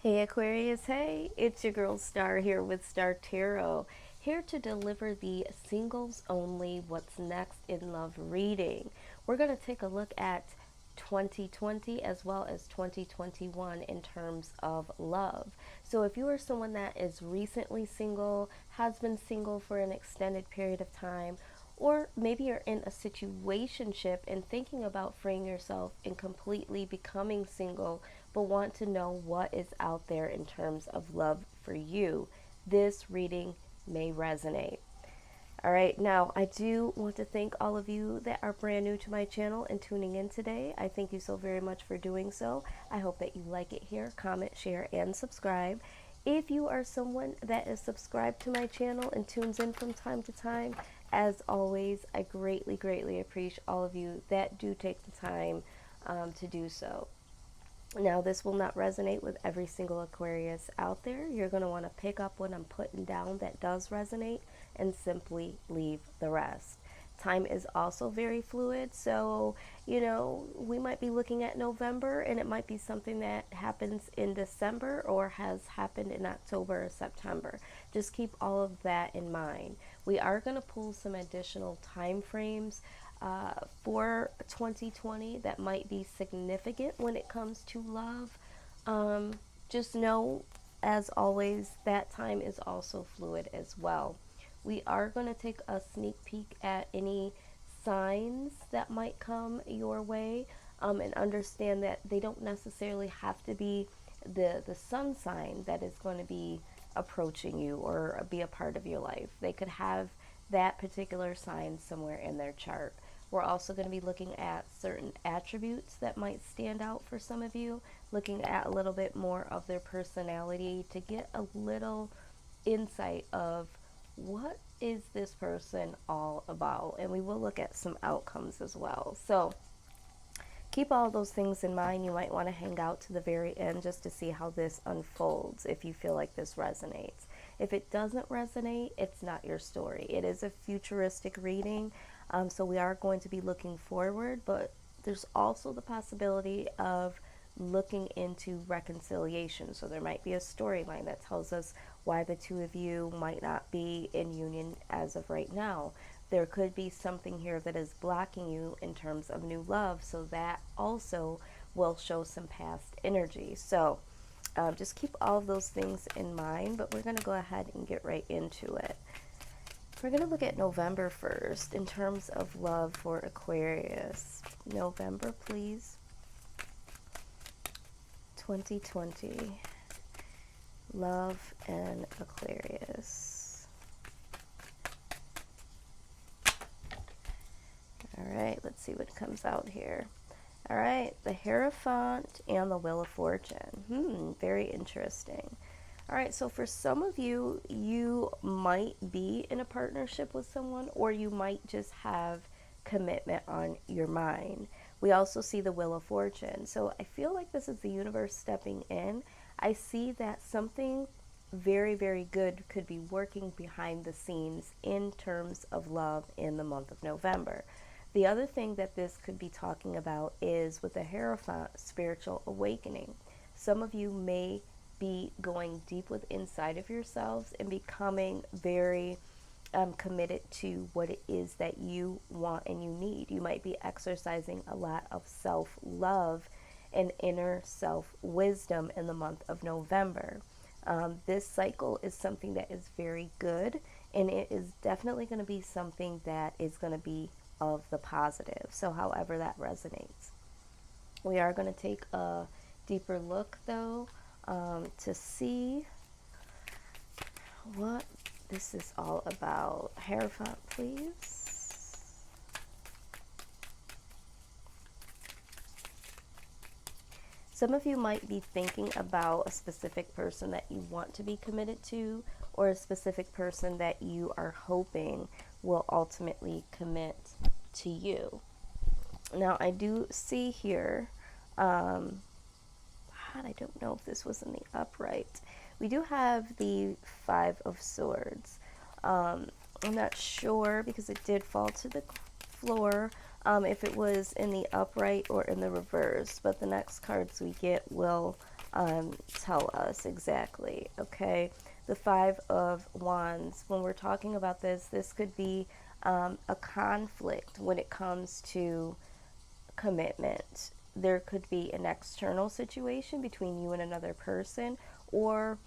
Hey Aquarius, hey, it's your girl Star here with Star Tarot, here to deliver the singles only What's Next in Love reading. We're going to take a look at 2020 as well as 2021 in terms of love. So if you are someone that is recently single, has been single for an extended period of time, or maybe you're in a situationship and thinking about freeing yourself and completely becoming single, but want to know what is out there in terms of love for you, this reading may resonate. All right, now I do want to thank all of you that are brand new to my channel and tuning in today. I thank you so very much for doing so. I hope that you like it here, comment, share, and subscribe. If you are someone that is subscribed to my channel and tunes in from time to time, as always, I greatly, greatly appreciate all of you that do take the time to do so. Now, this will not resonate with every single Aquarius out there. You're going to want to pick up what I'm putting down that does resonate and simply leave the rest. Time is also very fluid, so we might be looking at November and it might be something that happens in December or has happened in October or September. Just keep all of that in mind. We are going to pull some additional time frames for 2020 that might be significant when it comes to love. Just know, as always, that time is also fluid as well. We are going to take a sneak peek at any signs that might come your way, and understand that they don't necessarily have to be the sun sign that is going to be approaching you or be a part of your life. They could have that particular sign somewhere in their chart. We're also going to be looking at certain attributes that might stand out for some of you, looking at a little bit more of their personality to get a little insight of what is this person all about. And we will look at some outcomes as well. So keep all those things in mind. You might want to hang out to the very end just to see how this unfolds if you feel like this resonates. If it doesn't resonate, it's not your story. It is a futuristic reading, so we are going to be looking forward, but there's also the possibility of looking into reconciliation. So there might be a storyline that tells us why the two of you might not be in union as of right now. There could be something here that is blocking you in terms of new love, so that also will show some past energy. So just keep all of those things in mind, but we're going to go ahead and get right into it. We're going to look at November first in terms of love for Aquarius. November, please. 2020. Love and Aquarius. All right, let's see what comes out here. All right, the Hierophant and the Wheel of Fortune. Very interesting. All right, so for some of you, you might be in a partnership with someone, or you might just have commitment on your mind. We also see the Wheel of Fortune. So I feel like this is the universe stepping in. I see that something very, very good could be working behind the scenes in terms of love in the month of November. The other thing that this could be talking about is with the Hierophant, spiritual awakening. Some of you may be going deep with inside of yourselves and becoming very committed to what it is that you want and you need. You might be exercising a lot of self-love and inner self-wisdom in the month of November. This cycle is something that is very good, and it is definitely going to be something that is going to be of the positive. So however that resonates. We are going to take a deeper look though, to see what this is all about. Hierophant, please. Some of you might be thinking about a specific person that you want to be committed to, or a specific person that you are hoping will ultimately commit to you. Now, I do see here, I don't know if this was in the upright. We do have the Five of Swords. I'm not sure because it did fall to the floor, if it was in the upright or in the reverse, but the next cards we get will tell us exactly, okay? The Five of Wands, when we're talking about this could be a conflict when it comes to commitment. There could be an external situation between you and another person, or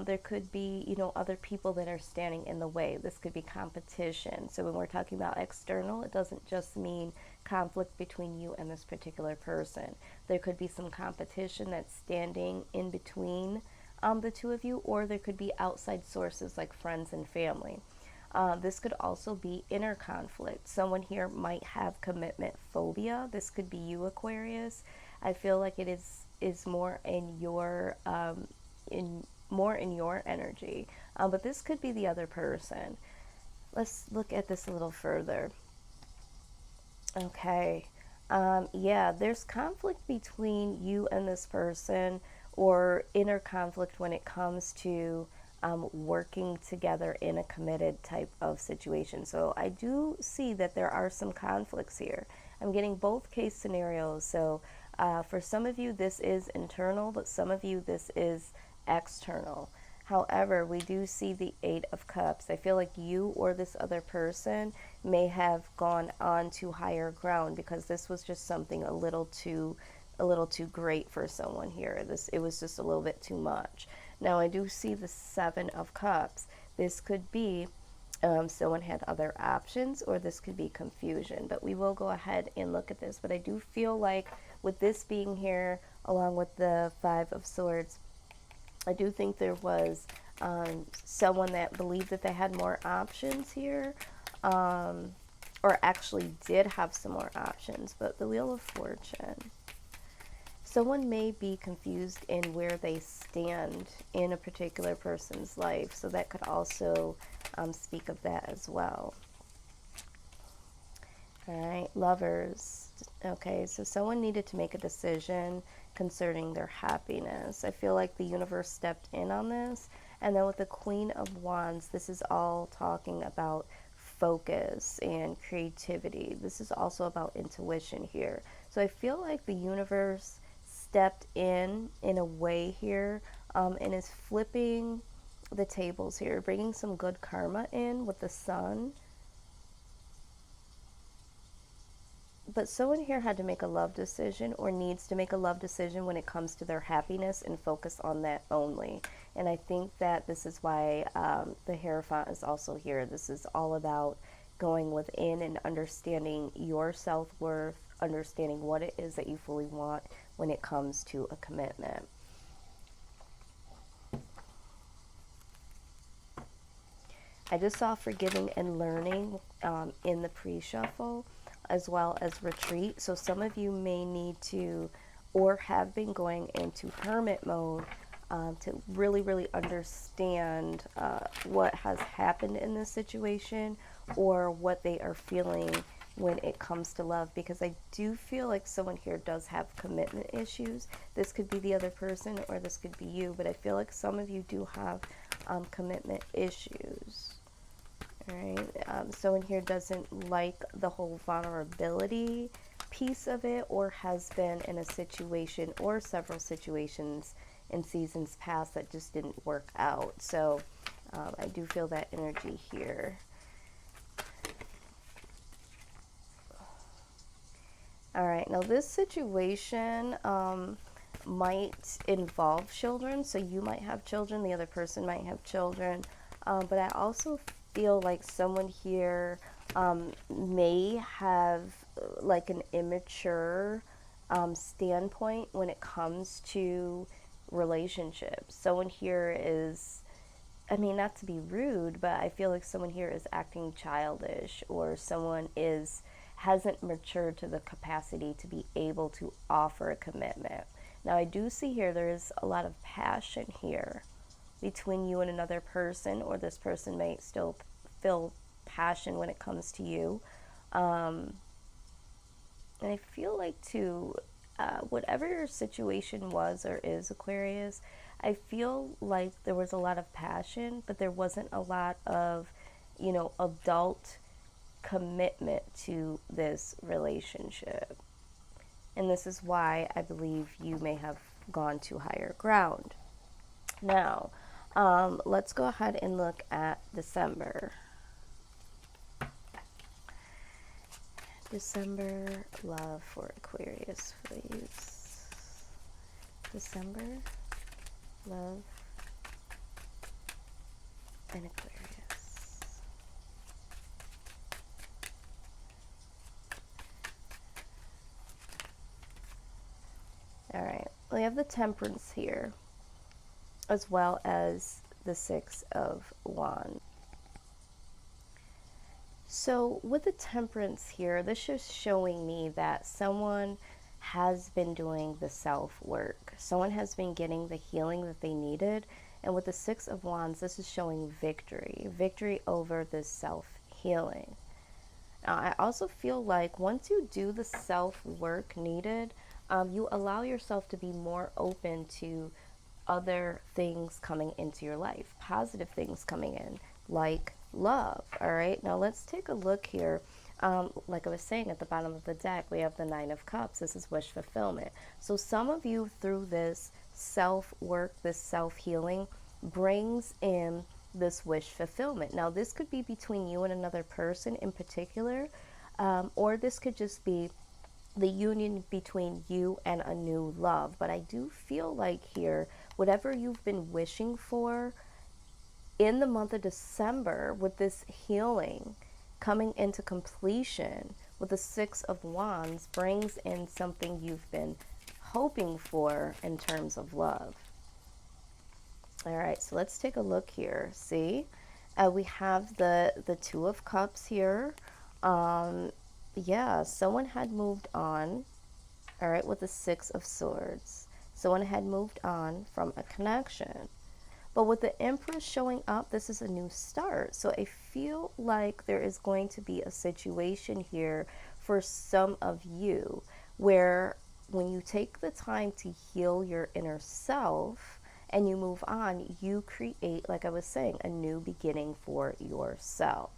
there could be, other people that are standing in the way. This could be competition. So when we're talking about external, it doesn't just mean conflict between you and this particular person. There could be some competition that's standing in between the two of you, or there could be outside sources like friends and family. This could also be inner conflict. Someone here might have commitment phobia. This could be you, Aquarius. I feel like it is more in your in your energy, but this could be the other person. Let's look at this a little further. Okay, yeah, there's conflict between you and this person, or inner conflict when it comes to working together in a committed type of situation. So I do see that there are some conflicts here. I'm getting both case scenarios. So for some of you, this is internal, but some of you, this is external. However, we do see the Eight of Cups. I feel like you or this other person may have gone on to higher ground, because this was just something a little too great for someone here. It was just a little bit too much. Now I do see the Seven of Cups. This could be someone had other options, or this could be confusion, but we will go ahead and look at this. But I do feel like with this being here along with the Five of Swords, I do think there was someone that believed that they had more options here, or actually did have some more options. But the Wheel of Fortune, someone may be confused in where they stand in a particular person's life, so that could also speak of that as well. All right, Lovers. Okay, so someone needed to make a decision concerning their happiness. I feel like the universe stepped in on this. And then with the Queen of Wands, this is all talking about focus and creativity. This is also about intuition here. So I feel like the universe stepped in a way here, and is flipping the tables here, bringing some good karma in with the Sun. But someone here had to make a love decision, or needs to make a love decision when it comes to their happiness, and focus on that only. And I think that this is why the Hierophant is also here. This is all about going within and understanding your self-worth, understanding what it is that you fully want when it comes to a commitment. I just saw forgiving and learning in the pre-shuffle, as well as retreat. So some of you may need to, or have been going into hermit mode, to really understand what has happened in this situation, or what they are feeling when it comes to love, because I do feel like someone here does have commitment issues. This could be the other person, or this could be you, but I feel like some of you do have commitment issues. All right, someone here doesn't like the whole vulnerability piece of it, or has been in a situation or several situations in seasons past that just didn't work out. So I do feel that energy here. All right, now this situation might involve children. So you might have children, the other person might have children, but I also feel like someone here may have like an immature standpoint when it comes to relationships. Someone here is, I mean, not to be rude, but I feel like someone here is acting childish, or someone hasn't matured to the capacity to be able to offer a commitment. Now I do see here there is a lot of passion here between you and another person, or this person may still feel passion when it comes to you. And I feel like too, whatever your situation was or is, Aquarius, I feel like there was a lot of passion, but there wasn't a lot of, adult commitment to this relationship. And this is why I believe you may have gone to higher ground. Now, let's go ahead and look at December. December love for Aquarius, please. December love and Aquarius. All right, we have the Temperance here, as well as the Six of Wands. So with the Temperance here, this is showing me that someone has been doing the self-work. Someone has been getting the healing that they needed. And with the Six of Wands, this is showing victory. Victory over this self-healing. Now, I also feel like once you do the self-work needed, you allow yourself to be more open to other things coming into your life, positive things coming in, like love. All right, now let's take a look here. Like I was saying, at the bottom of the deck, we have the Nine of Cups. This is wish fulfillment. So some of you, through this self-work, this self-healing, brings in this wish fulfillment. Now, this could be between you and another person in particular, or this could just be the union between you and a new love. But I do feel like here, whatever you've been wishing for in the month of December, with this healing coming into completion with the Six of Wands, brings in something you've been hoping for in terms of love. All right, so let's take a look here. See, we have the Two of Cups here. Yeah, someone had moved on. All right, with the Six of Swords, someone had moved on from a connection. But with the Empress showing up, this is a new start. So I feel like there is going to be a situation here for some of you where when you take the time to heal your inner self and you move on, you create, like I was saying, a new beginning for yourself.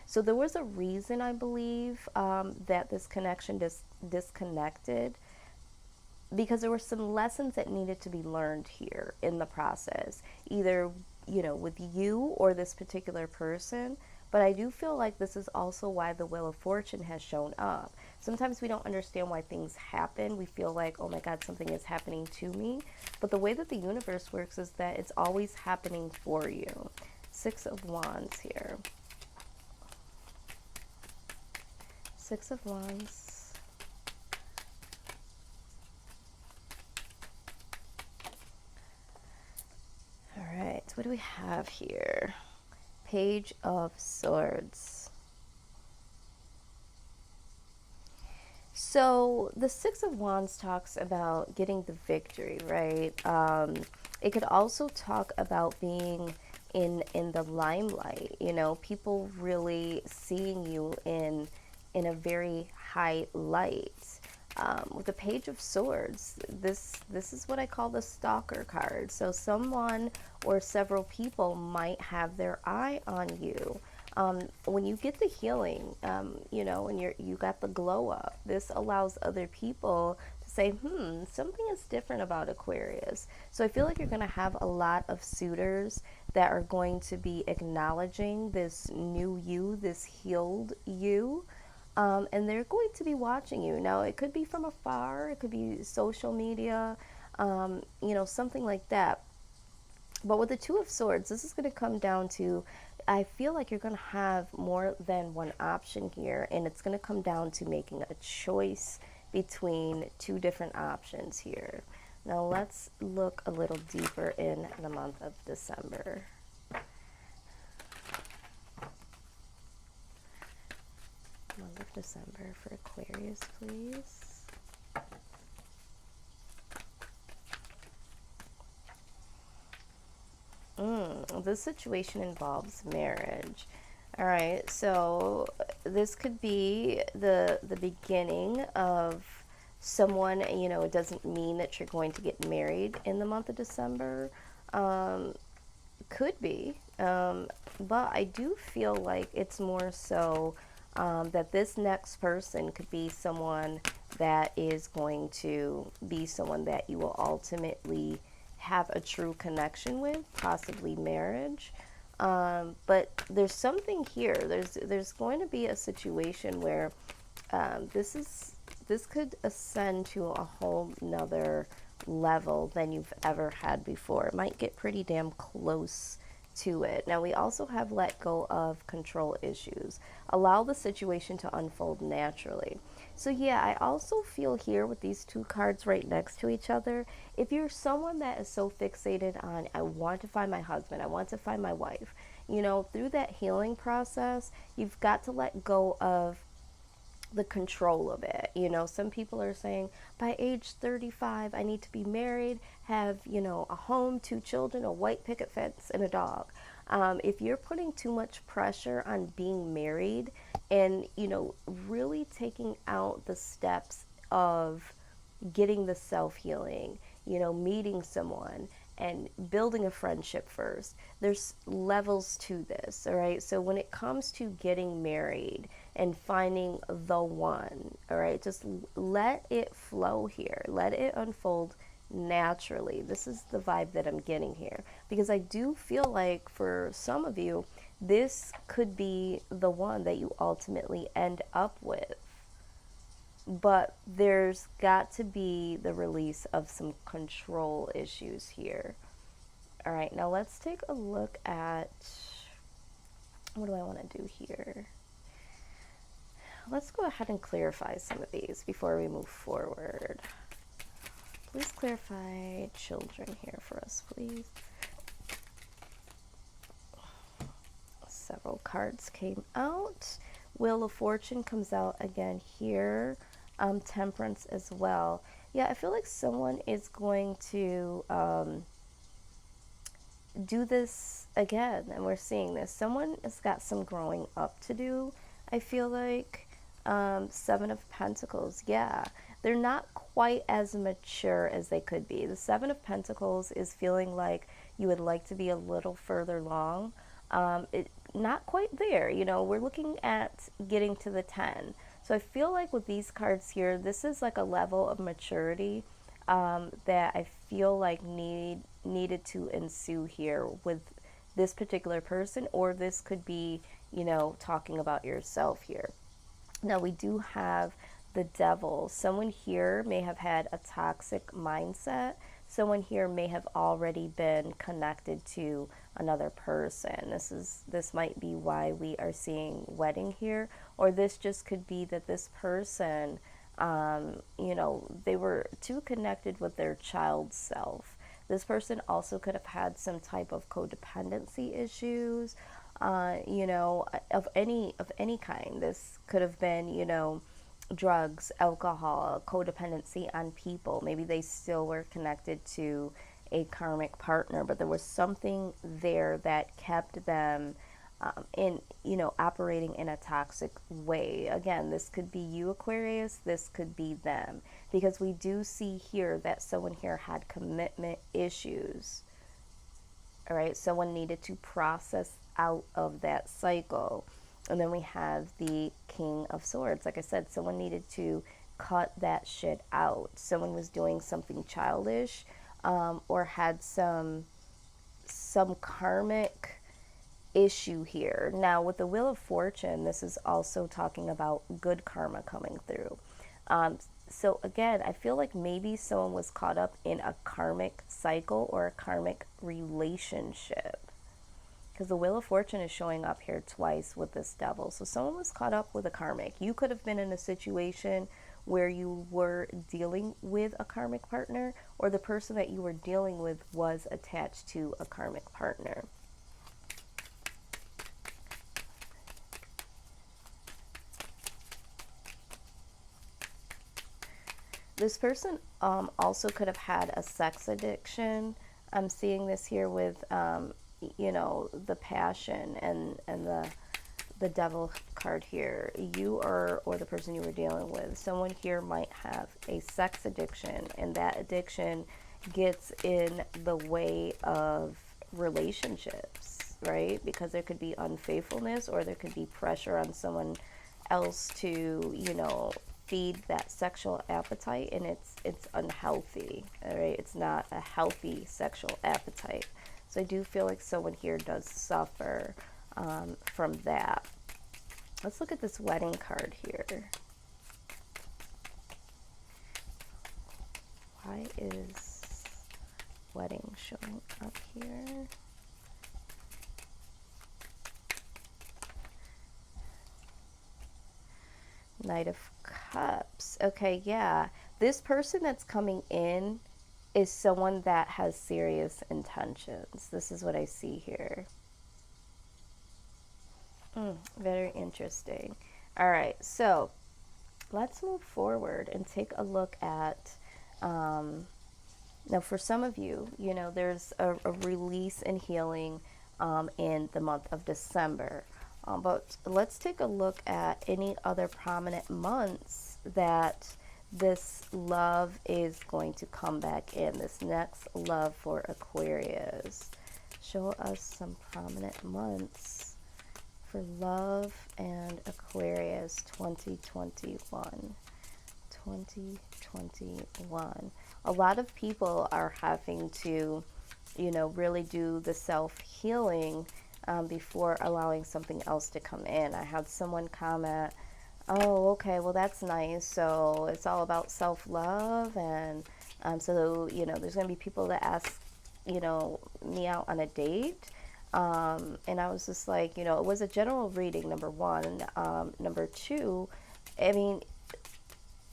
So there was a reason, I believe, that this connection disconnected, because there were some lessons that needed to be learned here in the process, either, you know, with you or this particular person. But I do feel like this is also why the Wheel of Fortune has shown up. Sometimes we don't understand why things happen. We feel like, oh my God, something is happening to me. But the way that the universe works is that it's always happening for you. Six of Wands here. Six of Wands. All right, what do we have here? Page of Swords. So the Six of Wands talks about getting the victory, right? It could also talk about being in the limelight, you know, people really seeing you in a very high light. With the Page of Swords, this is what I call the stalker card. So someone or several people might have their eye on you. When you get the healing, you know, and you got the glow up, this allows other people to say, something is different about Aquarius. So I feel like you're going to have a lot of suitors that are going to be acknowledging this new you, this healed you. And they're going to be watching you. Now, it could be from afar, it could be social media, you know, something like that. But with the Two of Swords, this is going to come down to, I feel like you're going to have more than one option here, and it's going to come down to making a choice between two different options here. Now, let's look a little deeper in the month of December. Month of December for Aquarius, please. This situation involves marriage. All right, so this could be the beginning of someone, you know, it doesn't mean that you're going to get married in the month of December. Could be, but I do feel like it's more so that this next person could be someone that is going to be someone that you will ultimately have a true connection with, possibly marriage. But there's something here. There's going to be a situation where this could ascend to a whole nother level than you've ever had before. It might get pretty damn close to it. Now, we also have let go of control issues. Allow the situation to unfold naturally. So, yeah, I also feel here with these two cards right next to each other, if you're someone that is so fixated on, I want to find my husband, I want to find my wife, you know, through that healing process, you've got to let go of the control of it. You know, some people are saying by age 35 I need to be married, have, you know, a home, 2 children, a white picket fence, and a dog. If you're putting too much pressure on being married and, you know, really taking out the steps of getting the self-healing, you know, meeting someone and building a friendship first. There's levels to this, all right? So when it comes to getting married and finding the one, all right, just let it flow here. Let it unfold naturally. This is the vibe that I'm getting here, because I do feel like for some of you, this could be the one that you ultimately end up with. But there's got to be the release of some control issues here. All right, now let's take a look at, what do I want to do here? Let's go ahead and clarify some of these before we move forward. Please clarify children here for us, please. Several cards came out. Wheel of Fortune comes out again here. Temperance as well. Yeah, I feel like someone is going to do this again, and we're seeing this. Someone has got some growing up to do, I feel like. Seven of Pentacles, yeah. They're not quite as mature as they could be. The Seven of Pentacles is feeling like you would like to be a little further along. Not quite there, you know, we're looking at getting to the 10. So I feel like with these cards here, this is like a level of maturity that I feel like needed to ensue here with this particular person, or this could be, you know, talking about yourself here. Now we do have the Devil. Someone here may have had a toxic mindset. Someone here may have already been connected to another person. This might be why we are seeing wedding here, or this just could be that this person, you know, they were too connected with their child self. This person also could have had some type of codependency issues, you know, of any kind. This could have been, you know, drugs, alcohol, codependency on people. Maybe they still were connected to a karmic partner, but there was something there that kept them in, you know, operating in a toxic way. Again, this could be you, Aquarius. This could be them, because we do see here that someone here had commitment issues. All right, someone needed to process out of that cycle. And then we have the King of Swords. Like I said, someone needed to cut that shit out. Someone was doing something childish, or had some karmic issue here. Now, with the Wheel of Fortune, this is also talking about good karma coming through. So again, I feel like maybe someone was caught up in a karmic cycle or a karmic relationship, because the Wheel of Fortune is showing up here twice with this Devil. So someone was caught up with a karmic. You could have been in a situation where you were dealing with a karmic partner, or the person that you were dealing with was attached to a karmic partner. This person also could have had a sex addiction. I'm seeing this here with, you know, the Passion and the Devil card here. You or the person you were dealing with, someone here might have a sex addiction, and that addiction gets in the way of relationships, right? Because there could be unfaithfulness, or there could be pressure on someone else to, you know, feed that sexual appetite, and it's unhealthy. All right, it's not a healthy sexual appetite. So I do feel like someone here does suffer from that. Let's look at this wedding card here. Why is wedding showing up here? Knight of Cups. Okay, yeah. This person that's coming in is someone that has serious intentions. This is what I see here. Very interesting. All right, so let's move forward and take a look at, now for some of you, you know, there's a release and healing in the month of December. But let's take a look at any other prominent months that this love is going to come back in, this next love for Aquarius. Show us some prominent months for love and Aquarius 2021. 2021. A lot of people are having to, you know, really do the self-healing before allowing something else to come in. I had someone comment, oh, okay, well, that's nice. So it's all about self-love. And so, you know, there's going to be people that ask, you know, me out on a date. And I was just like, you know, it was a general reading, number one. Number two, I mean,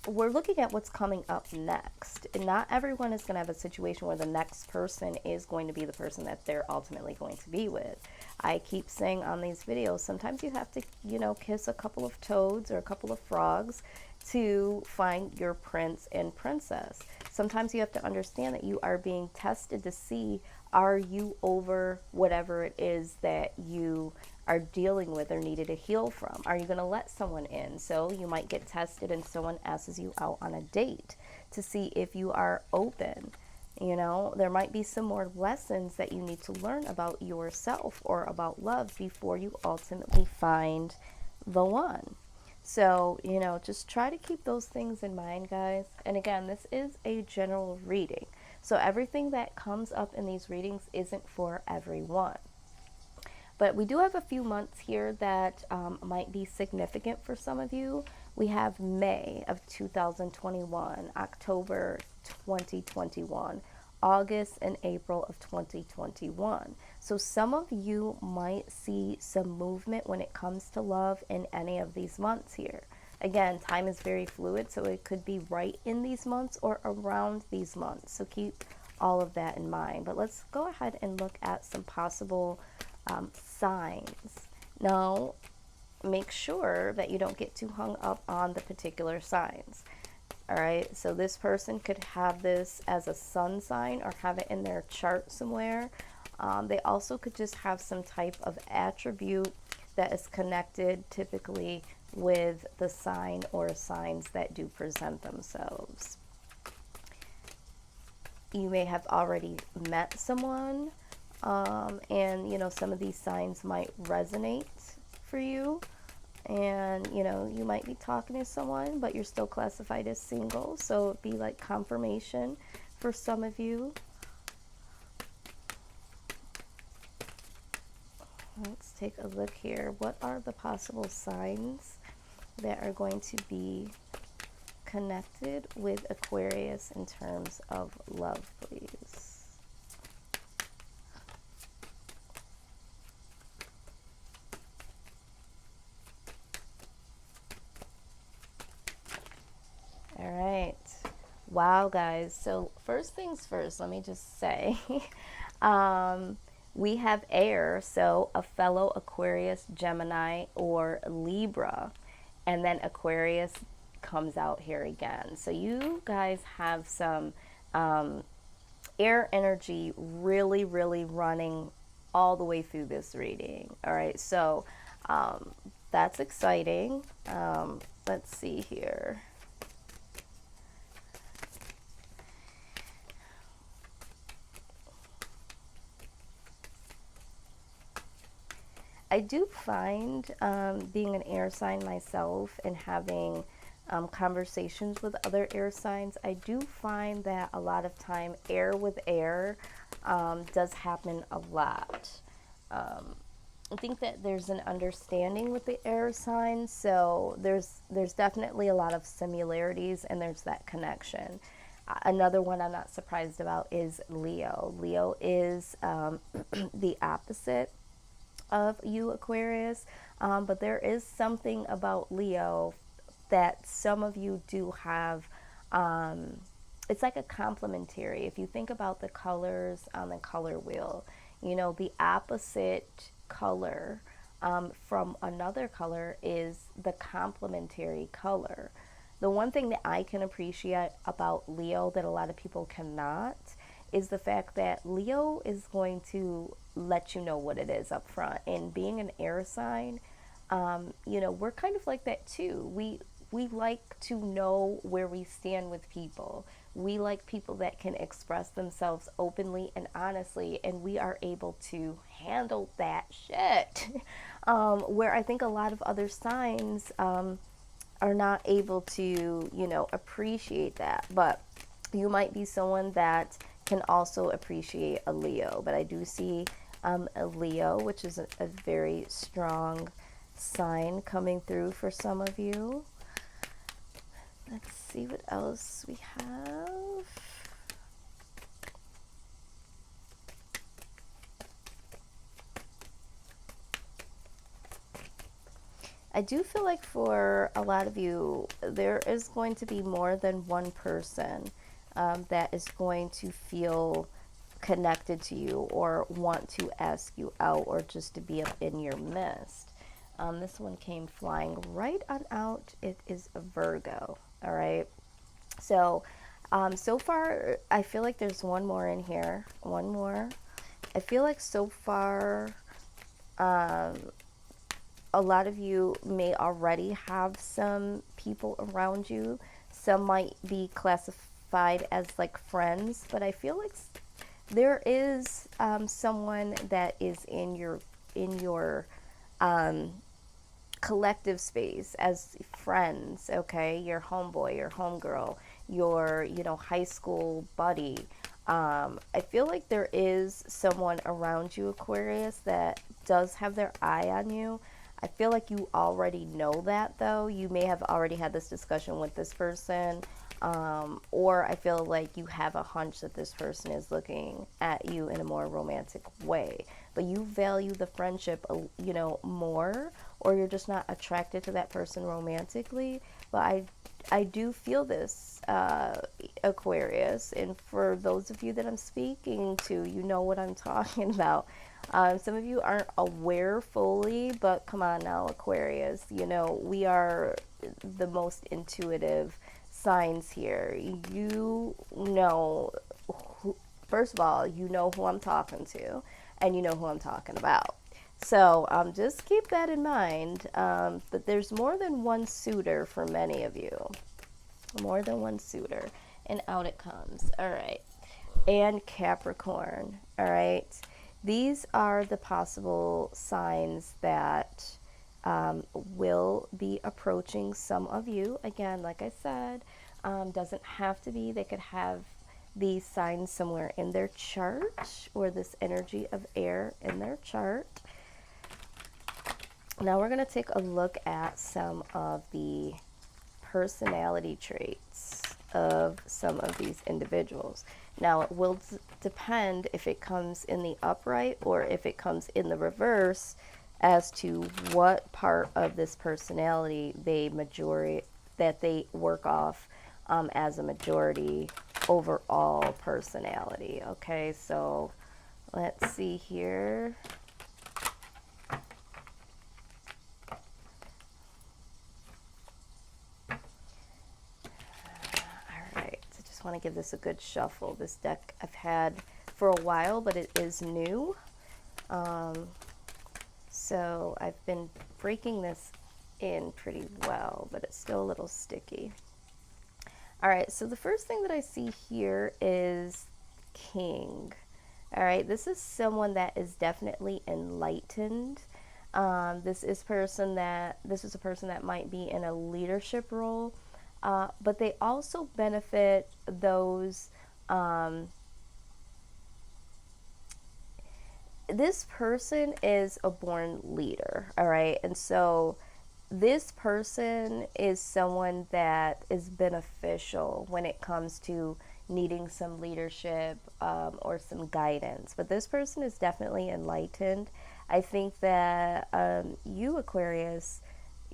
we're looking at what's coming up next. And not everyone is going to have a situation where the next person is going to be the person that they're ultimately going to be with. I keep saying on these videos, sometimes you have to, you know, kiss a couple of toads or a couple of frogs to find your prince and princess. Sometimes you have to understand that you are being tested to see, are you over whatever it is that you are dealing with or needed to heal from? Are you going to let someone in? So you might get tested and someone asks you out on a date to see if you are open. You know, there might be some more lessons that you need to learn about yourself or about love before you ultimately find the one. So, you know, just try to keep those things in mind, guys. And again, this is a general reading. So everything that comes up in these readings isn't for everyone. But we do have a few months here that might be significant for some of you. We have May of 2021, October 2021, August and April of 2021. So some of you might see some movement when it comes to love in any of these months here. Again, time is very fluid, so it could be right in these months or around these months. So keep all of that in mind. But let's go ahead and look at some possible signs. Now, make sure that you don't get too hung up on the particular signs. All right, so this person could have this as a sun sign or have it in their chart somewhere. They also could just have some type of attribute that is connected typically with the sign or signs that do present themselves. You may have already met someone, and, you know, some of these signs might resonate for you. And, you know, you might be talking to someone, but you're still classified as single. So it'd be like confirmation for some of you. Let's take a look here. What are the possible signs that are going to be connected with Aquarius in terms of love, please? All right. Wow, guys. So first things first, let me just say, we have air, so a fellow Aquarius, Gemini, or Libra. And then Aquarius comes out here again. So you guys have some air energy really, really running all the way through this reading. All right. So that's exciting. Let's see here. I do find being an air sign myself and having conversations with other air signs. I do find that a lot of time air with air does happen a lot. I think that there's an understanding with the air signs, so there's definitely a lot of similarities and there's that connection. Another one I'm not surprised about is Leo. Leo is the opposite of you, Aquarius, but there is something about Leo that some of you do have. It's like a complementary. If you think about the colors on the color wheel, you know, the opposite color from another color is the complementary color. The one thing that I can appreciate about Leo that a lot of people cannot is the fact that Leo is going to let you know what it is up front. And being an air sign, you know, we're kind of like that too. We like to know where we stand with people. We like people that can express themselves openly and honestly, and we are able to handle that shit. Where I think a lot of other signs are not able to, you know, appreciate that. But you might be someone that can also appreciate a Leo. But I do see a Leo, which is a very strong sign coming through for some of you. Let's see what else we have. I do feel like for a lot of you, there is going to be more than one person that is going to feel connected to you or want to ask you out or just to be up in your midst. This one came flying right on out. It is a Virgo. All right. So, so far, I feel like there's one more in here. One more. I feel like so far, a lot of you may already have some people around you. Some might be classified as like friends, but I feel like there is someone that is in your collective space as friends, okay? Your homeboy, your homegirl, your, you know, high school buddy. I feel like there is someone around you, Aquarius, that does have their eye on you. I feel like you already know that, though. You may have already had this discussion with this person, or I feel like you have a hunch that this person is looking at you in a more romantic way. But you value the friendship, you know, more, or you're just not attracted to that person romantically. But I do feel this, Aquarius, and for those of you that I'm speaking to, you know what I'm talking about. Some of you aren't aware fully, but come on now, Aquarius. You know, we are the most intuitive signs here. You know, first of all, you know who I'm talking to, and you know who I'm talking about. So just keep that in mind, that there's more than one suitor for many of you. More than one suitor. And out it comes. All right. And Capricorn. All right. These are the possible signs that will be approaching some of you. Again, like I said, doesn't have to be. They could have these signs somewhere in their chart or this energy of air in their chart. Now we're going to take a look at some of the personality traits of some of these individuals. Now it will depend if it comes in the upright or if it comes in the reverse as to what part of this personality they work off as a majority overall personality. Okay, so let's see here. Want to give this a good shuffle. This deck I've had for a while, but it is new. So I've been breaking this in pretty well, but it's still a little sticky. All right, so the first thing that I see here is King. All right, this is someone that is definitely enlightened. This is a person that might be in a leadership role. but they also benefit those. This person is a born leader, all right? And so this person is someone that is beneficial when it comes to needing some leadership or some guidance. But this person is definitely enlightened. I think that you, Aquarius,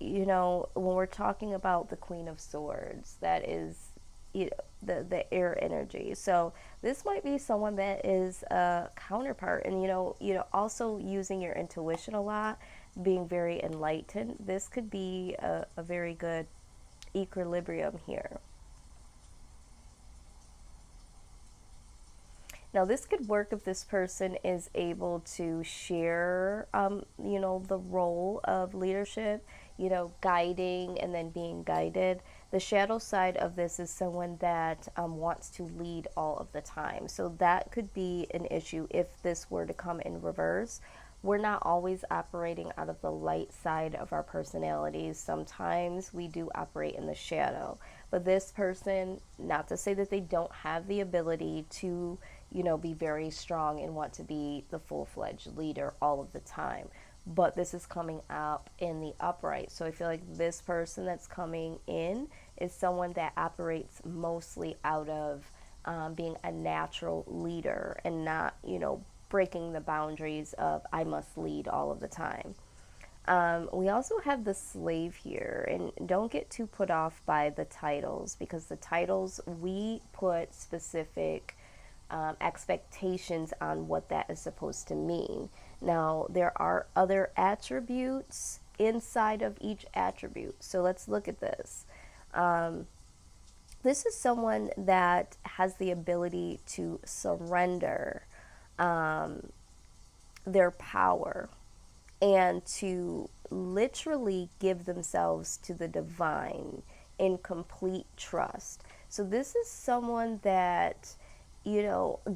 you know, when we're talking about the Queen of Swords, that is, you know, the air energy. So this might be someone that is a counterpart, and also using your intuition a lot, being very enlightened. This could be a very good equilibrium here. Now, this could work if this person is able to share, the role of leadership, guiding and then being guided. The shadow side of this is someone that wants to lead all of the time. So that could be an issue if this were to come in reverse. We're not always operating out of the light side of our personalities. Sometimes we do operate in the shadow. But this person, not to say that they don't have the ability to, be very strong and want to be the full-fledged leader all of the time. But this is coming up in the upright. So I feel like this person that's coming in is someone that operates mostly out of being a natural leader and not, breaking the boundaries of I must lead all of the time. We also have the slave here, and don't get too put off by the titles, because the titles, we put specific expectations on what that is supposed to mean. Now, there are other attributes inside of each attribute. So let's look at this. This is someone that has the ability to surrender their power and to literally give themselves to the divine in complete trust. So this is someone that,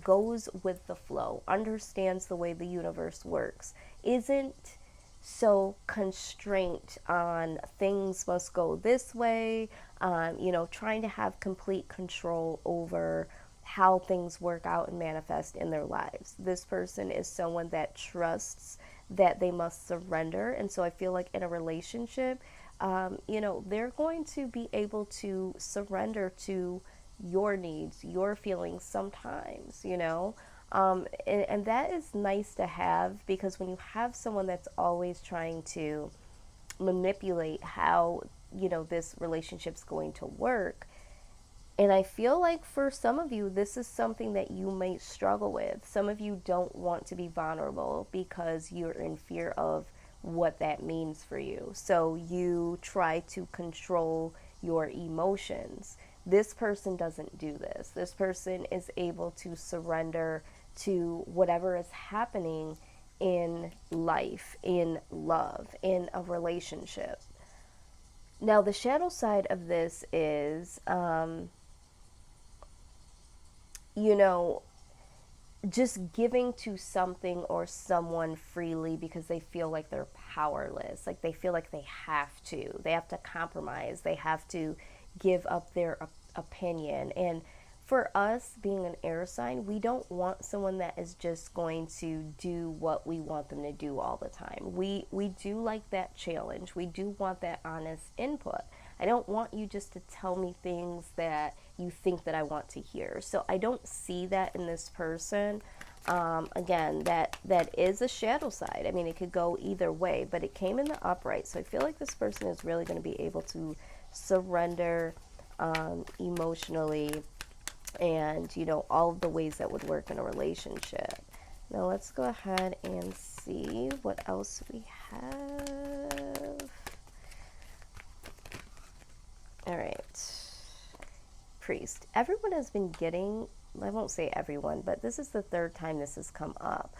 goes with the flow, understands the way the universe works, isn't so constrained on things must go this way, trying to have complete control over how things work out and manifest in their lives. This person is someone that trusts that they must surrender. And so I feel like in a relationship, they're going to be able to surrender to your needs, your feelings sometimes, and that is nice to have, because when you have someone that's always trying to manipulate how, this relationship's going to work, and I feel like for some of you, this is something that you may struggle with. Some of you don't want to be vulnerable because you're in fear of what that means for you. So you try to control your emotions. This person doesn't do this. This person is able to surrender to whatever is happening in life, in love, in a relationship. Now, the shadow side of this is, just giving to something or someone freely because they feel like they're powerless, like they feel like they have to compromise, they have to give up their opinion. And for us being an air sign, we don't want someone that is just going to do what we want them to do all the time. We do like that challenge. We do want that honest input. I don't want you just to tell me things that you think that I want to hear. So I don't see that in this person. Again, that is a shadow side. I mean, it could go either way, but it came in the upright. So I feel like this person is really going to be able to surrender emotionally, and all of the ways that would work in a relationship. Now let's go ahead and see what else we have. All right. Priest. Everyone has been getting, I won't say everyone, but this is the third time this has come up.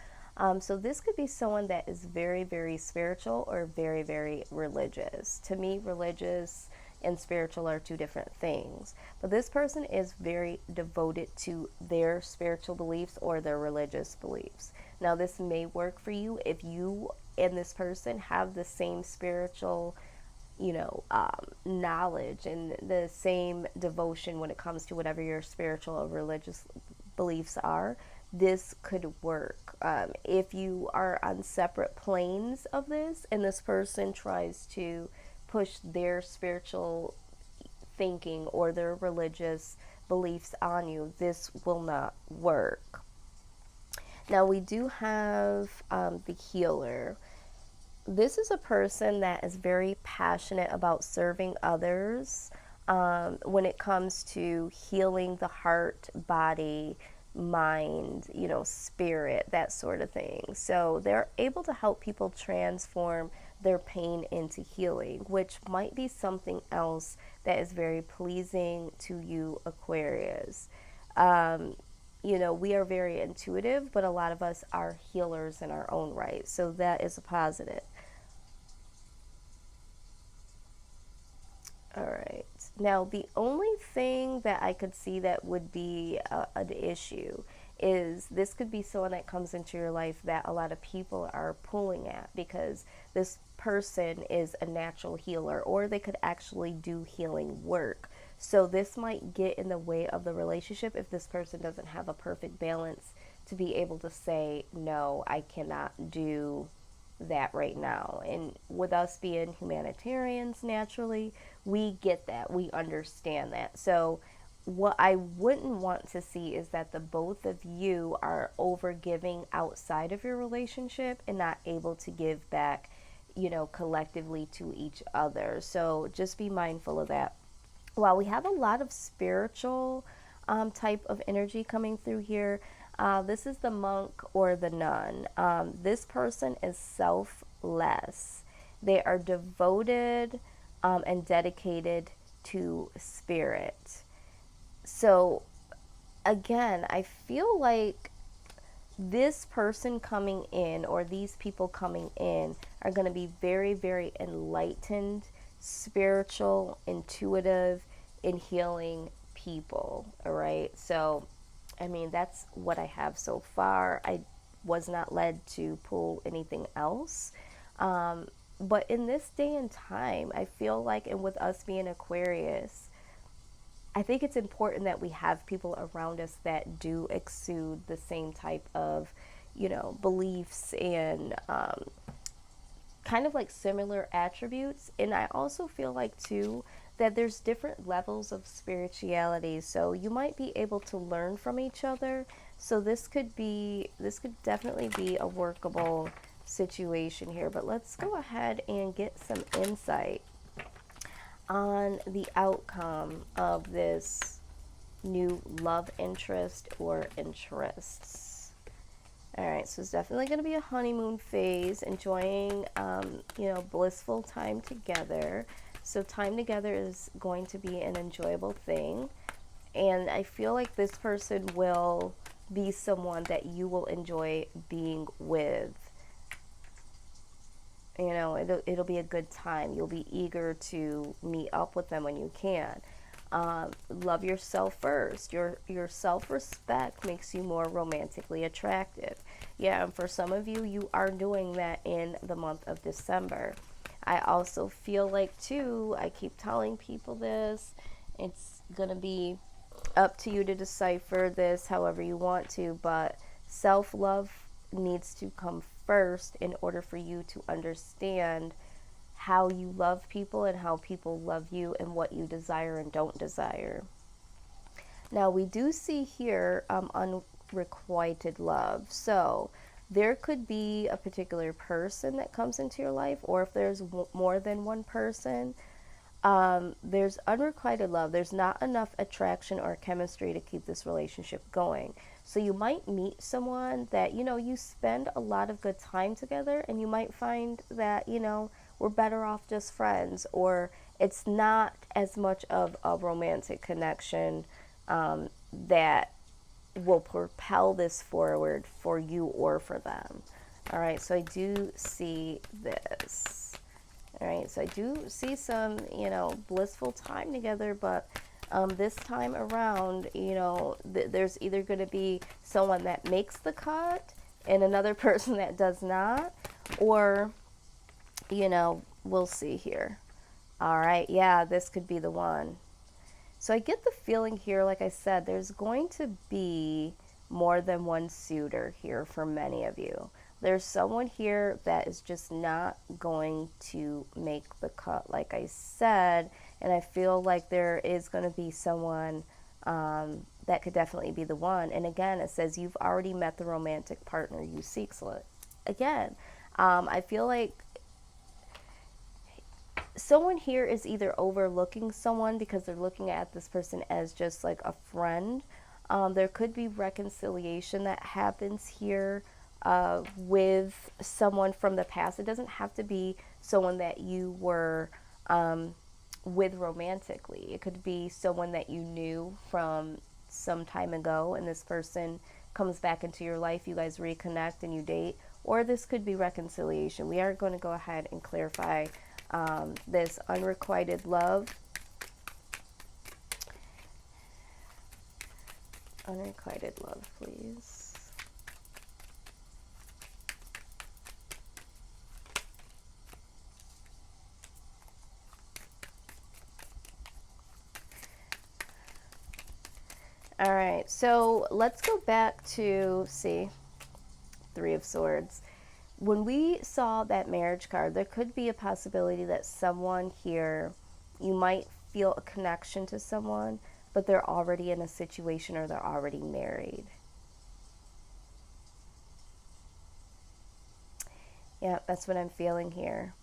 So this could be someone that is very, very spiritual or very, very religious. To me, religious and spiritual are two different things. But this person is very devoted to their spiritual beliefs or their religious beliefs. Now, this may work for you if you and this person have the same spiritual knowledge and the same devotion when it comes to whatever your spiritual or religious beliefs are, this could work. If you are on separate planes of this and this person tries to push their spiritual thinking or their religious beliefs on you, this will not work. Now, we do have the healer. This is a person that is very passionate about serving others when it comes to healing the heart, body, mind, spirit, that sort of thing. So they're able to help people transform their pain into healing, which might be something else that is very pleasing to you, Aquarius. We are very intuitive, but a lot of us are healers in our own right. So that is a positive. All right. Now, the only thing that I could see that would be an issue is this could be someone that comes into your life that a lot of people are pulling at, because this person is a natural healer, or they could actually do healing work. So this might get in the way of the relationship if this person doesn't have a perfect balance to be able to say, no, I cannot do that right now. And with us being humanitarians naturally, we get that, we understand that. So what I wouldn't want to see is that the both of you are over giving outside of your relationship and not able to give back, collectively to each other. So just be mindful of that. While we have a lot of spiritual type of energy coming through here, this is the monk or the nun. This person is selfless. They are devoted and dedicated to spirit. So, again, I feel like this person coming in, or these people coming in, are going to be very, very enlightened, spiritual, intuitive, and healing people. All right. So, that's what I have so far. I was not led to pull anything else. But in this day and time, I feel like, and with us being Aquarius, I think it's important that we have people around us that do exude the same type of, beliefs and kind of like similar attributes. And I also feel like, too, that there's different levels of spirituality. So you might be able to learn from each other. So this could definitely be a workable situation here. But let's go ahead and get some insight on the outcome of this new love interest or interests. All right, so it's definitely going to be a honeymoon phase, enjoying, blissful time together. So time together is going to be an enjoyable thing. And I feel like this person will be someone that you will enjoy being with. It'll be a good time. You'll be eager to meet up with them when you can. Love yourself first. Your self-respect makes you more romantically attractive. Yeah, and for some of you, you are doing that in the month of December. I also feel like, too, I keep telling people this, it's going to be up to you to decipher this however you want to, but self-love needs to come first in order for you to understand how you love people and how people love you and what you desire and don't desire. Now, we do see here unrequited love. So there could be a particular person that comes into your life, or if there's more than one person, there's unrequited love. There's not enough attraction or chemistry to keep this relationship going. So you might meet someone that, you spend a lot of good time together, and you might find that, we're better off just friends, or it's not as much of a romantic connection that will propel this forward for you or for them. All right, so I do see this. All right, so I do see some, blissful time together, but this time around, there's either going to be someone that makes the cut and another person that does not, or, we'll see here. All right, yeah, this could be the one. So I get the feeling here, like I said, there's going to be more than one suitor here for many of you. There's someone here that is just not going to make the cut, like I said, and I feel like there is going to be someone that could definitely be the one. And again, it says you've already met the romantic partner you seek. So again, I feel like someone here is either overlooking someone because they're looking at this person as just like a friend. There could be reconciliation that happens here with someone from the past. It doesn't have to be someone that you were with romantically. It could be someone that you knew from some time ago, and this person comes back into your life. You guys reconnect and you date, or this could be reconciliation. We are going to go ahead and clarify this unrequited love. Unrequited love, please. All right, so let's go back to, see, Three of Swords. When we saw that marriage card, there could be a possibility that someone here, you might feel a connection to someone, but they're already in a situation or they're already married. Yeah, that's what I'm feeling here.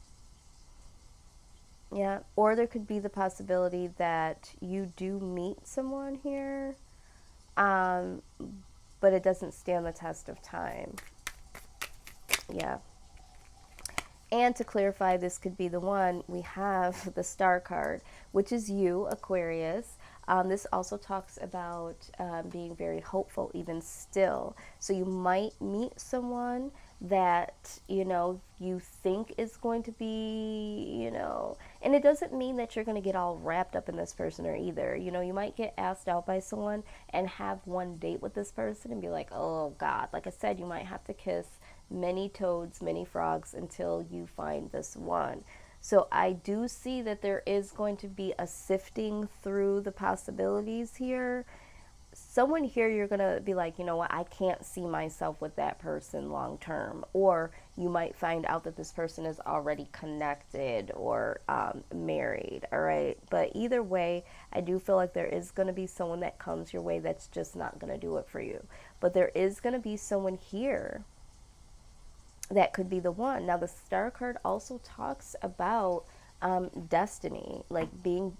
Yeah, or there could be the possibility that you do meet someone here, um, but it doesn't stand the test of time. Yeah. And to clarify, this could be the one, we have the Star card, which is you, Aquarius. This also talks about being very hopeful even still. So you might meet someone that, you think is going to be, and it doesn't mean that you're going to get all wrapped up in this person or either. You might get asked out by someone and have one date with this person and be like, oh God, like I said, you might have to kiss many toads, many frogs until you find this one. So I do see that there is going to be a sifting through the possibilities here. Someone here, you're going to be like, you know what, I can't see myself with that person long term. Or you might find out that this person is already connected or married. All right. But either way, I do feel like there is going to be someone that comes your way that's just not going to do it for you. But there is going to be someone here that could be the one. Now, the Star card also talks about destiny, like being,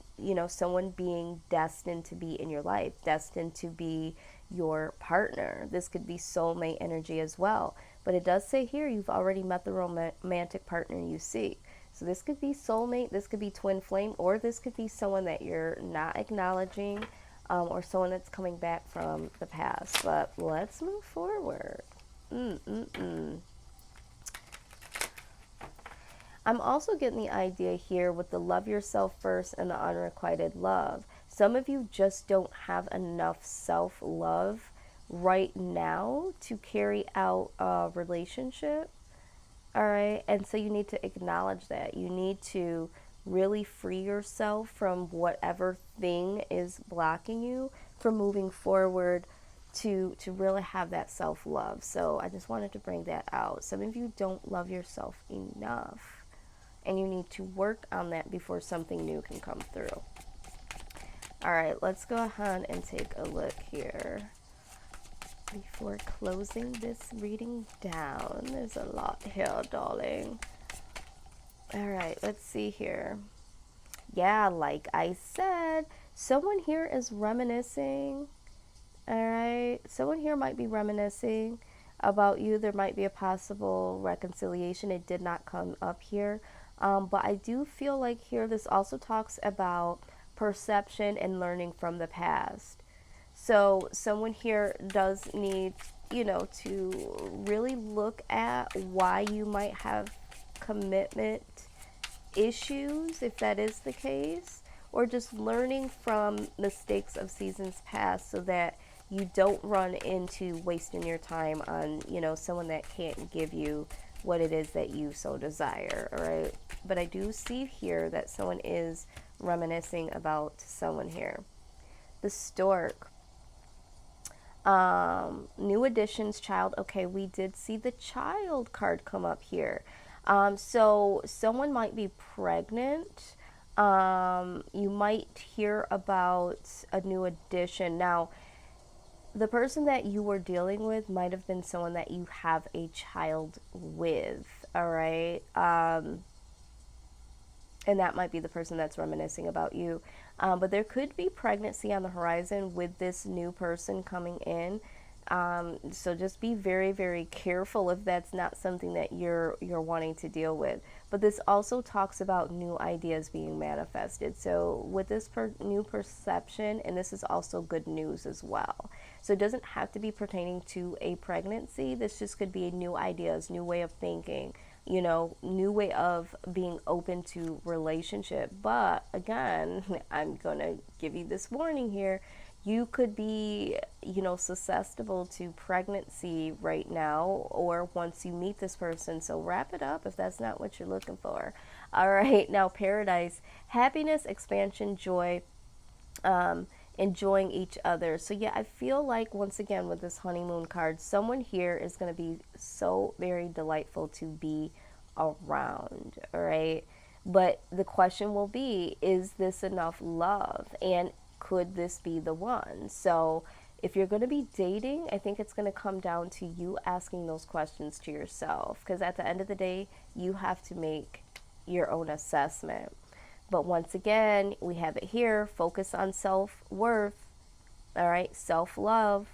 someone being destined to be in your life, destined to be your partner. This could be soulmate energy as well. But it does say here you've already met the romantic partner you seek. So this could be soulmate, this could be twin flame, or this could be someone that you're not acknowledging, or someone that's coming back from the past. But let's move forward. I'm also getting the idea here with the love yourself first and the unrequited love. Some of you just don't have enough self-love right now to carry out a relationship. All right. And so you need to acknowledge that. You need to really free yourself from whatever thing is blocking you from moving forward to really have that self-love. So I just wanted to bring that out. Some of you don't love yourself enough, and you need to work on that before something new can come through. All right, let's go ahead and take a look here before closing this reading down. There's a lot here, darling. All right, let's see here. Yeah, like I said, someone here is reminiscing. All right, someone here might be reminiscing about you. There might be a possible reconciliation. It did not come up here. But I do feel like here this also talks about perception and learning from the past. So someone here does need, to really look at why you might have commitment issues, if that is the case, or just learning from mistakes of seasons past so that you don't run into wasting your time on, someone that can't give you what it is that you so desire, all right? But I do see here that someone is reminiscing about someone here. The stork. New additions, child. Okay, we did see the child card come up here. So someone might be pregnant. You might hear about a new addition. Now, the person that you were dealing with might have been someone that you have a child with, all right? And that might be the person that's reminiscing about you. But there could be pregnancy on the horizon with this new person coming in. So just be very, very careful if that's not something that you're wanting to deal with. But this also talks about new ideas being manifested. So with this new perception, and this is also good news as well. So it doesn't have to be pertaining to a pregnancy. This just could be new ideas, new way of thinking, you know, new way of being open to relationship. But again, I'm going to give you this warning here. You could be, you know, susceptible to pregnancy right now or once you meet this person. So wrap it up if that's not what you're looking for. All right. Now, paradise, happiness, expansion, joy, enjoying each other. So yeah, I feel like once again with this honeymoon card, someone here is going to be so very delightful to be around, all right? But the question will be, is this enough love? And could this be the one? So if you're going to be dating, I think it's going to come down to you asking those questions to yourself, because at the end of the day, you have to make your own assessment. But once again, we have it here. Focus on self-worth. All right. Self-love.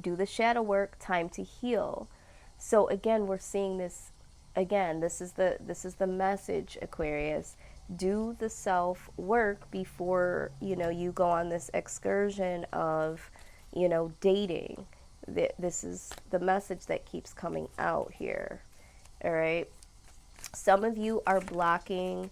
Do the shadow work. Time to heal. So again, we're seeing this. Again, this is the message, Aquarius. Do the self-work before, you know, you go on this excursion of, you know, dating. This is the message that keeps coming out here. All right. Some of you are blocking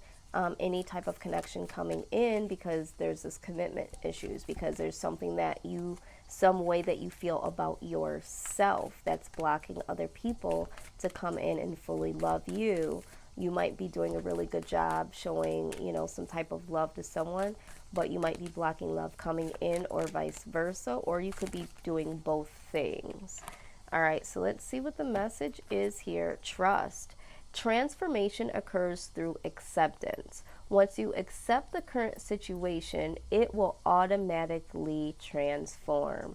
any type of connection coming in because there's this commitment issues, because there's something that you, some way that you feel about yourself that's blocking other people to come in and fully love you. You might be doing a really good job showing, you know, some type of love to someone, but you might be blocking love coming in or vice versa, or you could be doing both things. All right, so let's see what the message is here. Trust. Transformation occurs through acceptance. Once you accept the current situation, it will automatically transform.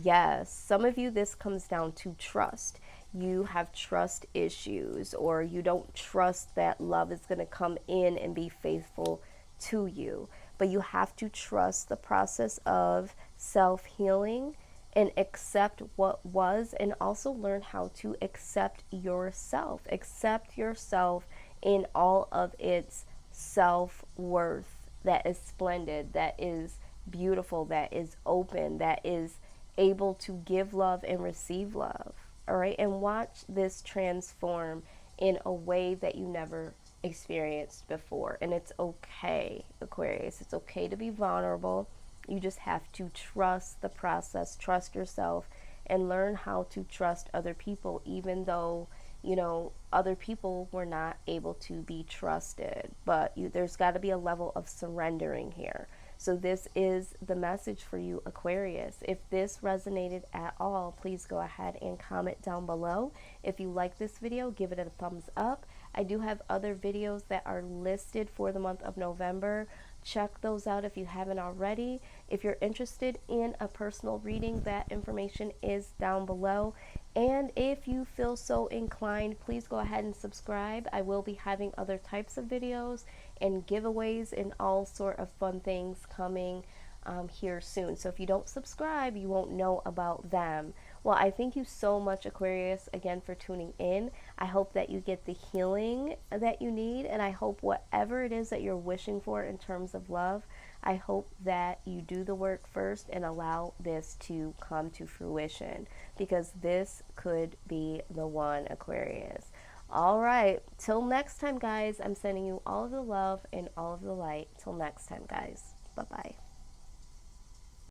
Yes, some of you, this comes down to trust. You have trust issues, or you don't trust that love is going to come in and be faithful to you. But you have to trust the process of self-healing and accept what was, and also learn how to accept yourself. Accept yourself in all of its self-worth that is splendid, that is beautiful, that is open, that is able to give love and receive love. All right, and watch this transform in a way that you never experienced before. And it's okay, Aquarius. It's okay to be vulnerable. You just have to trust the process, trust yourself, and learn how to trust other people, even though, you know, other people were not able to be trusted. But there's got to be a level of surrendering here. So this is the message for you, Aquarius. If this resonated at all, please go ahead and comment down below. If you like this video, give it a thumbs up. I do have other videos that are listed for the month of November. Check those out if you haven't already. If you're interested in a personal reading, that information is down below. And if you feel so inclined, please go ahead and subscribe. I will be having other types of videos and giveaways and all sort of fun things coming here soon. So if you don't subscribe, you won't know about them. Well, I thank you so much, Aquarius, again for tuning in. I hope that you get the healing that you need, and I hope whatever it is that you're wishing for in terms of love, I hope that you do the work first and allow this to come to fruition, because this could be the one, Aquarius. All right, till next time, guys, I'm sending you all of the love and all of the light. Till next time, guys. Bye-bye.